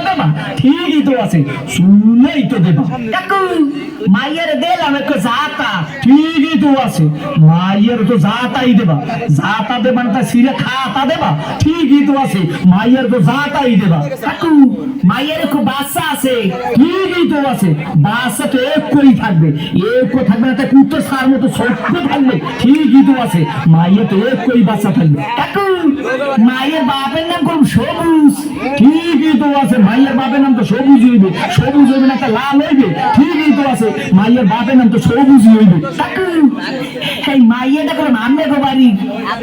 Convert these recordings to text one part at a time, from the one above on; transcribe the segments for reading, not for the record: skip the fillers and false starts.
দেবা ঠিকই তো আছে শুনলেই তো দেবা কাকু মাইয়ের দিলাম একটু জাতা ঠিকই তো আছে মাইয়ের তো জাতাই দেবা জাতা দেবা না সিরে খাতা দেবা ঠিকই তো আছে মাইয়ের তো জাতাই দেবা কাকু মাইয়ের খুব বাচ্চা আছে ঠিকই তো আছে বাচ্চা তো একই থাকবে একই থাকবে না তাই কুত্তর সার মতো ছোট্ট থাকবে ঠিকই তো আছে মাইয়ের তো একই বাচ্চা থাকবে কাকু মায়ের বাপের নাম কোন সবুজ ঠিকই তো আছে মায়ের বাপের নাম তো সবুজ হইবে সবুজ হইবে না একটা লাল হইবে ঠিকই তো আছে মায়ের বাপের নাম তো সবুজ হইবে কাকু এই মাইয়াটা করে নামবে গো বাড়ি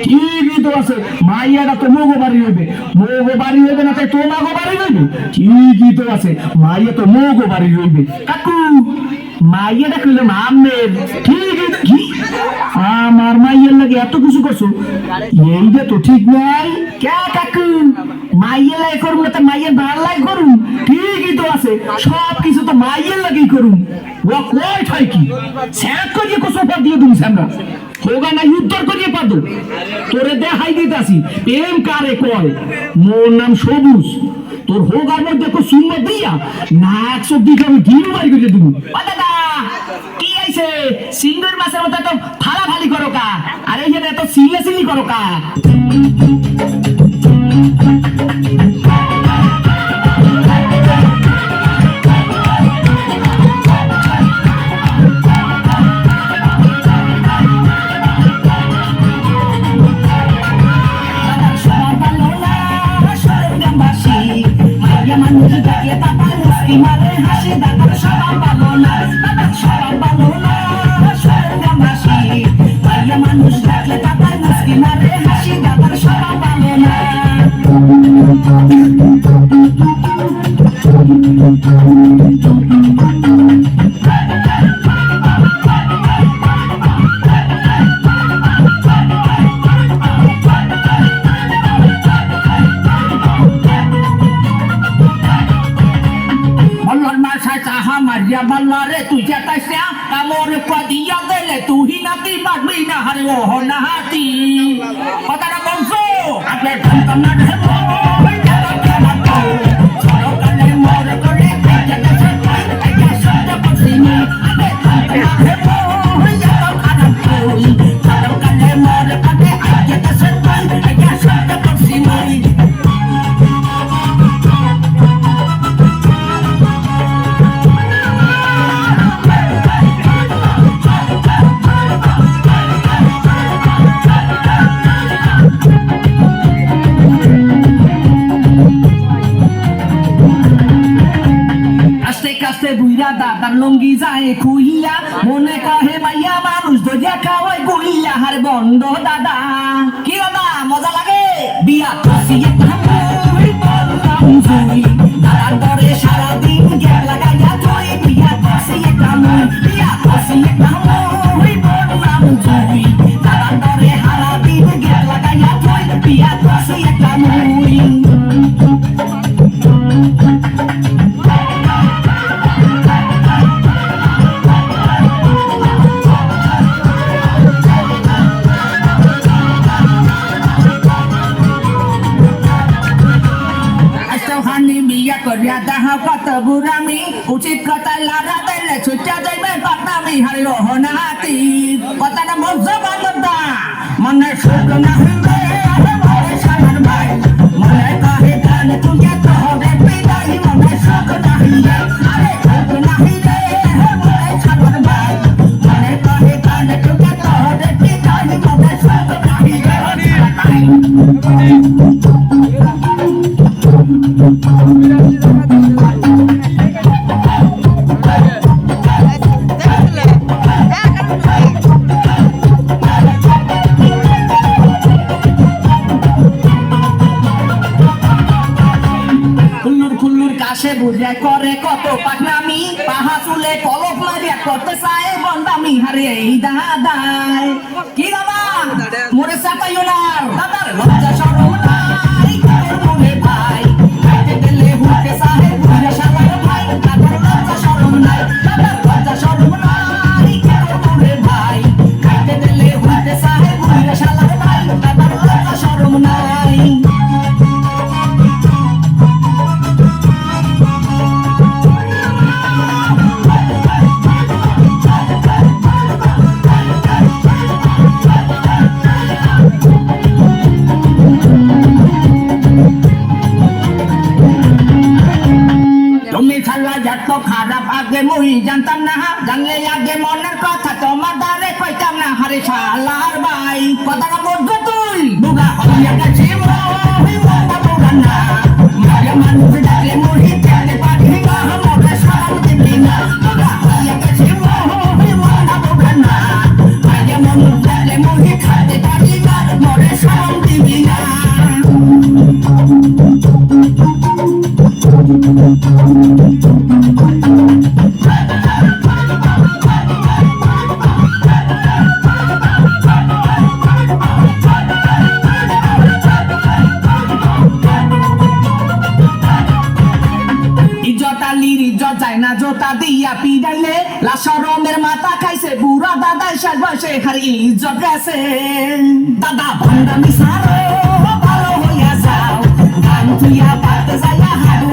ঠিকই তো আছে মাইয়াটা তো মোগো বাড়ি হইবে মোগো বাড়ি হইবে না তাই তোমাগো বাড়ি হইবে ঠিকই তো আছে মাইয়া তো মোগো বাড়ি হইবে কাকু মাইয়াটা কইলে নামের ঠিকই কি আমার মাইয়ের লাগে এত কিছু করছো এইটা তো ঠিক নাই কে কাকু মাইয়ের লাগে করুন না মাইয়ের ভাল লাগে করুন ঠিকই তো আছে সব কিছু তো মাইয়ের লাগেই করুন ও কই ঠাই কি স্যাক করিয়ে কোসো পর দিয়ে তুমি সামনে হোগা না উত্তর করিয়ে পাদো তোরে দেখাই দিতাছি প্রেম কারে কয় মোর নাম সবুজ তোর হোগার মধ্যে কো শূন্য দিয়া না 100 আমি দিন বাড়ি করে দেবো ও দাদা কি আইছে সিঙ্গুর মাছের মতো তো ফালাফালি করো কা আর এই যে এত সিরিয়াসলি করো কা Ballare tu jata sia kamor padiya dele tu hinati bagbi na hare oh na hati patara bonso ape dhantam na dhemo jata kala to chalo kale mor kore jata chata aja sabda pasini ape dhantam na dhemo jata kala to chalo kale mor kore jata chata aja sabda pasini দাদার লঙ্গি যায় খুইয়া মনে কহে মাইয়া মানুষ দরিয়া খাওয়াই গুইয়া হার বন্ধ দাদা কি দাদা মজা লাগে বিয়া খুশিয়ে দাদার দরে সারাদিন গ্যাপ লাগাইয়া তুই বিয়া খুশিয়ে কামুই বিয়া খুশিয়ে কামুই বললাম তুই দাদার দরে সারাদিন গ্যাপ লাগাইয়া তুই বিয়া খুশিয়ে কামুই বুড়ামি উচিত কথা লারা দিলে ছুটে যাইবে পাটনামি হারে রহনা হাতি কথাটা মজা বাংলা মনে সুখ না হইবে মনে সালার ভাই মনে কাহে গান তুই তো হবে বিদায় মনে সুখ না হইবে আরে সুখ না হইবে মনে সালার ভাই মনে কাহে গান তুই তো হবে বিদায় মনে সুখ না হইবে বুঝে করে কত পাকনামি পাহা চুলে কলপ মারিয়া করতে চায় বন্দামি হারে এই দাদাই কি দাদা মোরে চাপাইও না দাদার লজ্জা শরম নাই মনে ভাই খাইতে দিলে হুকে চাহে বুঝে সালার ভাই দাদার লজ্জা শরম নাই দাদার লজ্জা শরম নাই মনে ভাই খাইতে দিলে হুকে চাহে বুঝে সালার ভাই দাদার লজ্জা শরম নাই আল্লাহ এত খারাপ আগে মুই জানতাম না জানলে আগে মনের কথা তোমার দ্বারে কইতাম না হারে শালার ভাই কথাটা বলছো তুই বুগা হইয়া গেছে বুগা না মায়া মানুষ ডাকলে মুড়ি খেলে পারি না মোরে সারাম দিবি না বুগা হইয়া গেছে বুগা না মায়া মানুষ ডাকলে মুড়ি খেলে পারি না মোরে সারাম দিবি না জোতা দিয়া পিড়াইলে লাশরমের মাথা খাইছে বুড়া দাদা শেষ বয়সে হারি ইজ্জত গেছে দাদা ভান্ডামি সারো ভালো হইয়া যাও গান তুইয়া পাতে যাইয়া হাডু